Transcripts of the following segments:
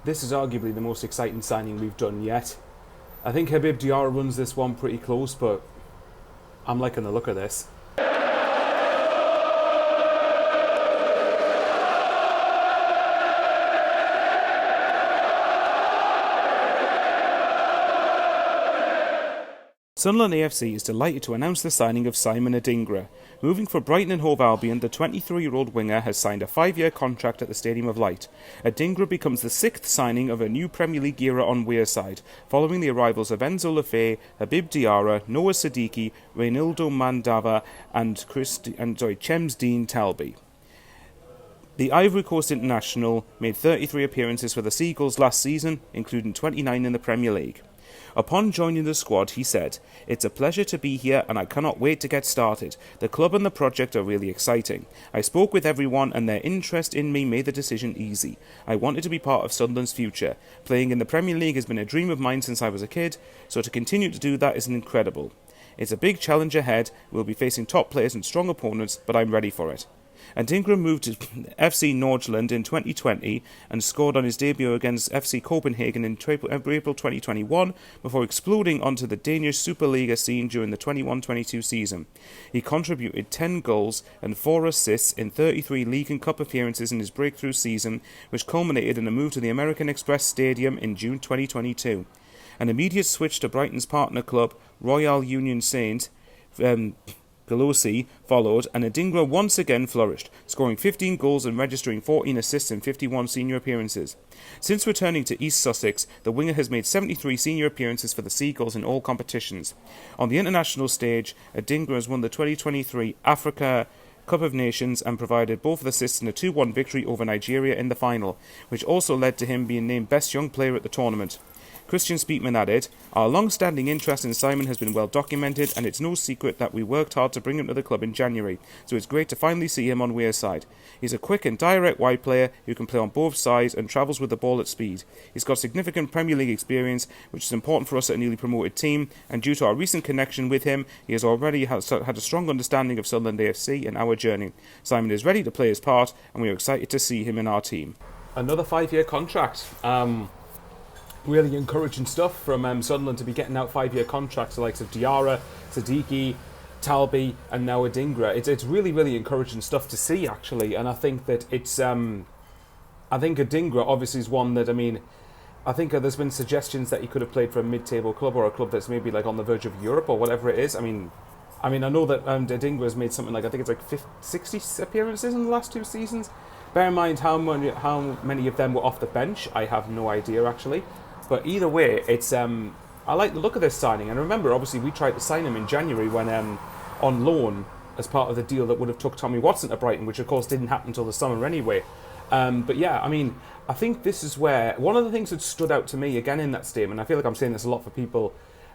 this is arguably the most exciting signing we've done yet. I think Habib Diarra runs this one pretty close, but I'm liking the look of this. Sunderland AFC is delighted to announce the signing of Simon Adingra. Moving for Brighton and Hove Albion, the 23-year-old winger has signed a 5-year contract at the Stadium of Light. Adingra becomes the 6th signing of a new Premier League era on Wearside, following the arrivals of Enzo Lefebvre, Habib Diarra, Noah Siddiqui, Reynaldo Mandava and Chems Dean Talby. The Ivory Coast international made 33 appearances for the Seagulls last season, including 29 in the Premier League. Upon joining the squad, he said, "It's a pleasure to be here and I cannot wait to get started. The club and the project are really exciting. I spoke with everyone and their interest in me made the decision easy. I wanted to be part of Sunderland's future. Playing in the Premier League has been a dream of mine since I was a kid, so to continue to do that is incredible. It's a big challenge ahead. We'll be facing top players and strong opponents, but I'm ready for it." Adingra moved to FC Nordsjælland in 2020 and scored on his debut against FC Copenhagen in April 2021 before exploding onto the Danish Superliga scene during the 21-22 season. He contributed 10 goals and 4 assists in 33 league and cup appearances in his breakthrough season, which culminated in a move to the American Express Stadium in June 2022. An immediate switch to Brighton's partner club, Royal Union Saint Pelosi followed, and Adingra once again flourished, scoring 15 goals and registering 14 assists in 51 senior appearances. Since returning to East Sussex, the winger has made 73 senior appearances for the Seagulls in all competitions. On the international stage, Adingra has won the 2023 Africa Cup of Nations and provided both assists in a 2-1 victory over Nigeria in the final, which also led to him being named Best Young Player at the tournament. Christian Speakman added, "Our long-standing interest in Simon has been well documented, and it's no secret that we worked hard to bring him to the club in January, so it's great to finally see him on Wearside. He's a quick and direct wide player who can play on both sides and travels with the ball at speed. He's got significant Premier League experience, which is important for us at a newly promoted team, and due to our recent connection with him, he has already had a strong understanding of Sunderland AFC and our journey. Simon is ready to play his part, and we are excited to see him in our team." Another 5-year contract. Really encouraging stuff from Sunderland to be getting out 5-year contracts, the likes of Diarra, Siddiqui, Talby, and now Adingra. It's really, really encouraging stuff to see, actually, and I think that it's I think Adingra obviously is one that, I think there's been suggestions that he could have played for a mid-table club or a club that's maybe like on the verge of Europe or whatever it is. I know that Adingra has made something like, I think it's like 60 appearances in the last 2 seasons. Bear in mind how many of them were off the bench. I have no idea, actually. But either way, it's I like the look of this signing. And remember, obviously, we tried to sign him in January when on loan as part of the deal that would have took Tommy Watson to Brighton, which of course didn't happen until the summer anyway. But yeah, I think this is where one of the things that stood out to me again in that statement. I feel like I'm saying this a lot for people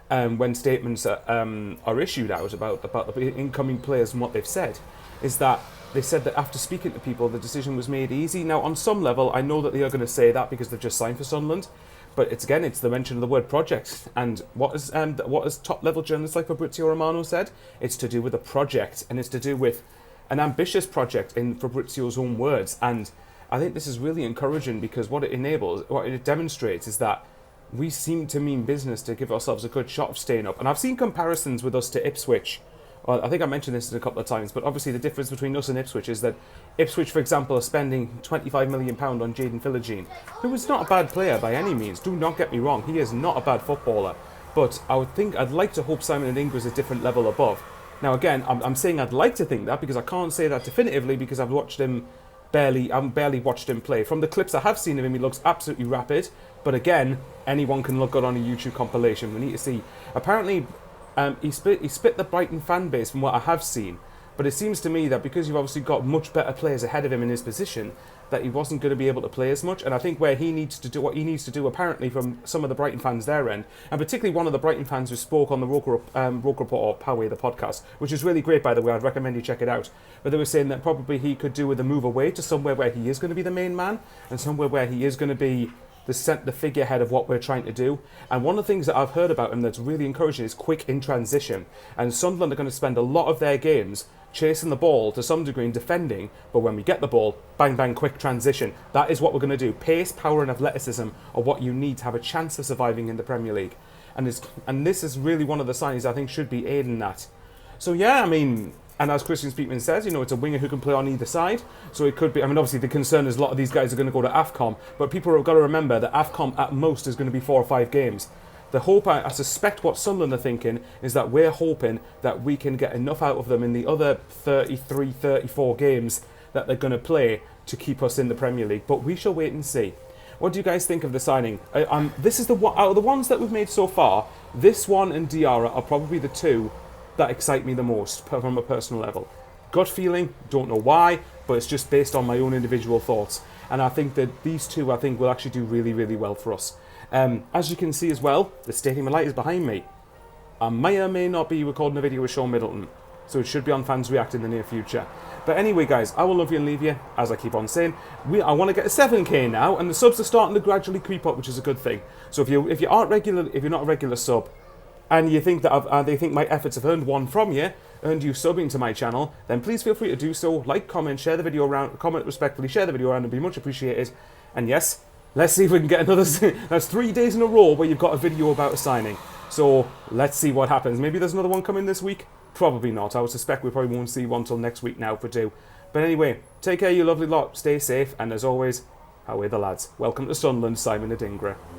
when statements are issued out about the incoming players and what they've said, is that they said that after speaking to people, the decision was made easy. Now, on some level, I know that they are going to say that because they've just signed for Sunderland. But it's the mention of the word project. And what has top-level journalists like Fabrizio Romano said? It's to do with a project, and it's to do with an ambitious project in Fabrizio's own words. And I think this is really encouraging because what it demonstrates is that we seem to mean business to give ourselves a good shot of staying up. And I've seen comparisons with us to Ipswich. Well, I think I mentioned this a couple of times, but obviously the difference between us and Ipswich is that Ipswich, for example, are spending £25 million on Jayden Philogene, who is not a bad player by any means. Do not get me wrong, he is not a bad footballer. But I'd like to hope Simon Adingra is a different level above. Now again, I'm saying I'd like to think that because I can't say that definitively because I've barely watched him play. From the clips I have seen of him, he looks absolutely rapid. But again, anyone can look good on a YouTube compilation. We need to see. Apparently, he split the Brighton fan base from what I have seen, but it seems to me that because you've obviously got much better players ahead of him in his position, that he wasn't going to be able to play as much. And I think what he needs to do apparently from some of the Brighton fans their end, and particularly one of the Brighton fans who spoke on the Roke Report or Poway, the podcast, which is really great, by the way, I'd recommend you check it out, but they were saying that probably he could do with a move away to somewhere where he is going to be the main man and somewhere where he is going to be the figurehead of what we're trying to do. And one of the things that I've heard about him that's really encouraging is quick in transition. And Sunderland are going to spend a lot of their games chasing the ball to some degree and defending, but when we get the ball, bang, bang, quick transition. That is what we're going to do. Pace, power and athleticism are what you need to have a chance of surviving in the Premier League. And this is really one of the signings I think should be aiding that. So yeah, I mean, and as Christian Speakman says, it's a winger who can play on either side. So it could be, obviously the concern is a lot of these guys are going to go to AFCON, but people have got to remember that AFCON at most is going to be 4 or 5 games. The hope, I suspect what Sunderland are thinking, is that we're hoping that we can get enough out of them in the other 33, 34 games that they're going to play to keep us in the Premier League. But we shall wait and see. What do you guys think of the signing? This is out of the ones that we've made so far, this one and Diarra are probably the two that excite me the most from a personal level. Gut feeling, don't know why, but it's just based on my own individual thoughts. And I think that these two, will actually do really, really well for us. As you can see as well, the Stadium of Light is behind me. I may or may not be recording a video with Sean Middleton, so it should be on Fans React in the near future. But anyway, guys, I will love you and leave you, as I keep on saying. I want to get to 7K now, and the subs are starting to gradually creep up, which is a good thing. So if you're not a regular sub, and you think that they think my efforts have earned you subbing to my channel, then please feel free to do so. Like, comment, share the video around, comment respectfully, share the video around, and be much appreciated. And yes, let's see if we can get another. That's 3 days in a row where you've got a video about a signing. So let's see what happens. Maybe there's another one coming this week. Probably not. I would suspect we probably won't see one till next week now for two. But anyway, take care, you lovely lot. Stay safe, and as always, how are the lads? Welcome to Sunderland, Simon Adingra.